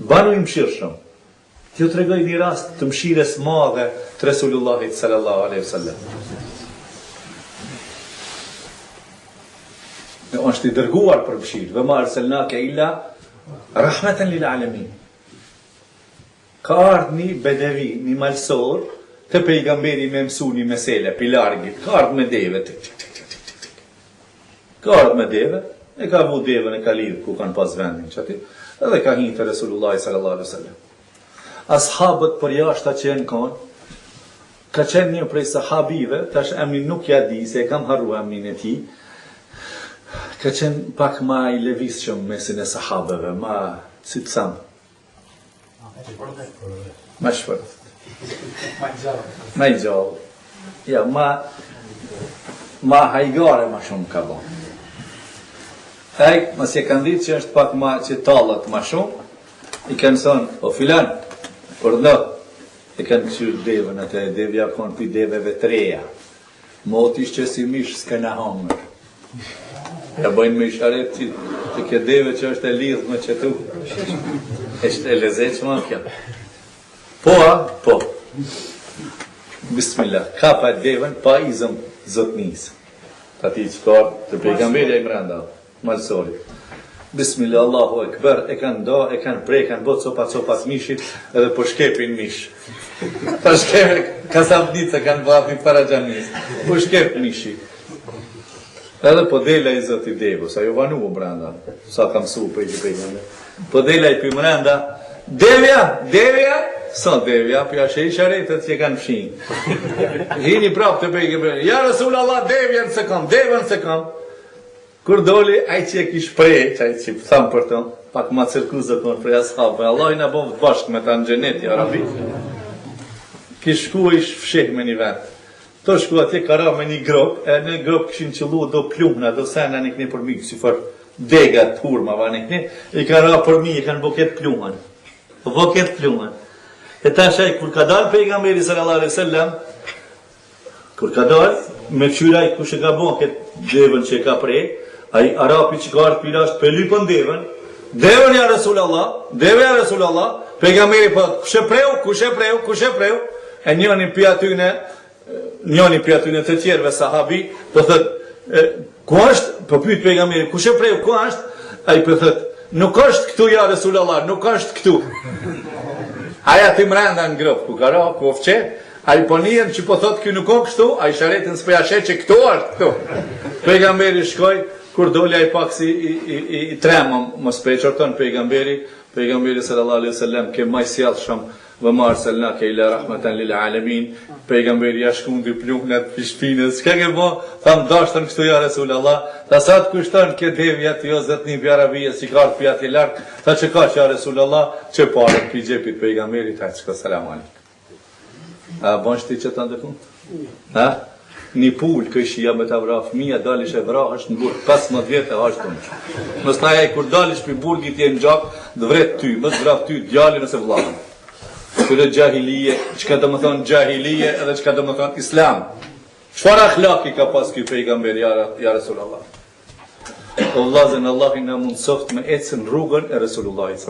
banu i mëshirshëm. T'ju tregoj një rast të mëshires madhe të Resulullahit sallallahu alaihi wasallam. Është i dërguar për mëshirë, ve ma arsalnake illa rahmatan lil alamin. Ka ardhur një bedevi, një malsor, të pejgamberi me mësu një mesele, pilargit, ka ardhur me deve, ka ardhur me deve, e ka vu devën e ka lidhë ku kanë pas vendin qëti, edhe ka hinë të Resulullah sallallahu alaihi wasallam. Ashabët për jashta që janë kanë, ka qenë një prej sahabive, tash emnin nuk ja di, se kam harru emnin e ti, ka qenë pak ma i lëvizshëm mesin e sahabeve, ma, si të samë. Ma shpërt. Ma i gjallë. Ja, ma hajgare ma shumë ka bon. Mas je kanë ditë që është pak ma që talët ma shumë, i kanë thonë, o filan, përdo, i kanë këshyrë devën, atë e devja konë për deveve të reja. Motish që si mish s'kena hangër. Ja bëjnë me isharet që kjo deve që është e lidhë me që tu. Eshte e lezeqma kjo. Po. Bismillah, ka pa devën, pa izëm zotnisë. Ati që ka të pejgamberi e mrenda, malsorit. Bismillah, Allahu Ekber, e kanë do, e kanë prej, kanë botë copat mishit, edhe po shkepin mish. Ta shkepin, ka sa vditë se kanë bëhat një para gjanis. Po shkep mishit. Edhe po dela i zoti devës, a ju vanu u mrenda, sa kam su për i pejgamberi. Po dela i për mrenda, devja, sa devja, për jashe i sharetët që kanë fshinë. Hini prap të pejgamberi, ja Rasul Allah, devjen se kam. Kur doli, aj që e kish prej, aj që thamë për të, pak ma cirkuzë të në prej ashabë, Allah i në bovë të bashkë me ta në gjenet, ja Rabi. Kish shku ish fsheh me një vend. To shku atje kara me një grop, e në grop këshin qëllu do plumna, do sena një këni për mi, si fër degat, hurma, va një këni, i kara për mi, i kanë boket plumën. Boket plumën. E ta shaj, kur ka dalë pejgamberi sallallahu alaihi wasallam, kur ka dalë, me qyraj kush e ka bon këtë devën që e ka prej, ai arapi që ka ardhë pilasht për lypën devën ja Resulallah, pejgamberi po, kush e preu, e njëni për atyne të tjerëve sahabi, po thët, ku është, po pyet pejgamberi, kush e preu, ku është, ai po thët, nuk është këtu ja Resulallah, nuk është këtu. Aja ti mrenda në grëp, ku ka ra, ku ofqe, ai po njën që po thot kjo nuk o kështu, ai sharetin s'po ja shet që këtu është këtu. Pejgamberi shkoj, kur doli ai pak si i tremëm, mos peqorton pejgamberi sallallahu alaihi wasallam ke maj sjellshëm, vë ma arsalnake ila rahmatan lil alamin, pejgamberi ja shkundi plumnat për shpinës, s'ka ke bo, tham dashtën kështu ja Resulallah, ta sa të kushton ke devja të jo zëtni për Arabia, si kartë për jati larkë, ta që ka që ja Resulallah, që parët për gjepit pejgamberi, ta që ka salam alaikum. A bon shti që të ndëkun? Ha? Një pull këshia me të vra fëmija, dalish e vra, është në burg, 15 vjetë e është të në. Mës taj e kur dalish për burgit je në gjak, dëvret ty, mës vraf ty, djali nëse vlahën. Kërë gjahilije, që ka të më thonë gjahilije edhe që ka të më thonë islam. Çfarë akhlaki ka pas kjo pejgamber, ja Resulallah? O vlazën, Allah i në mundësoft me ecën rrugën e Resulullahit.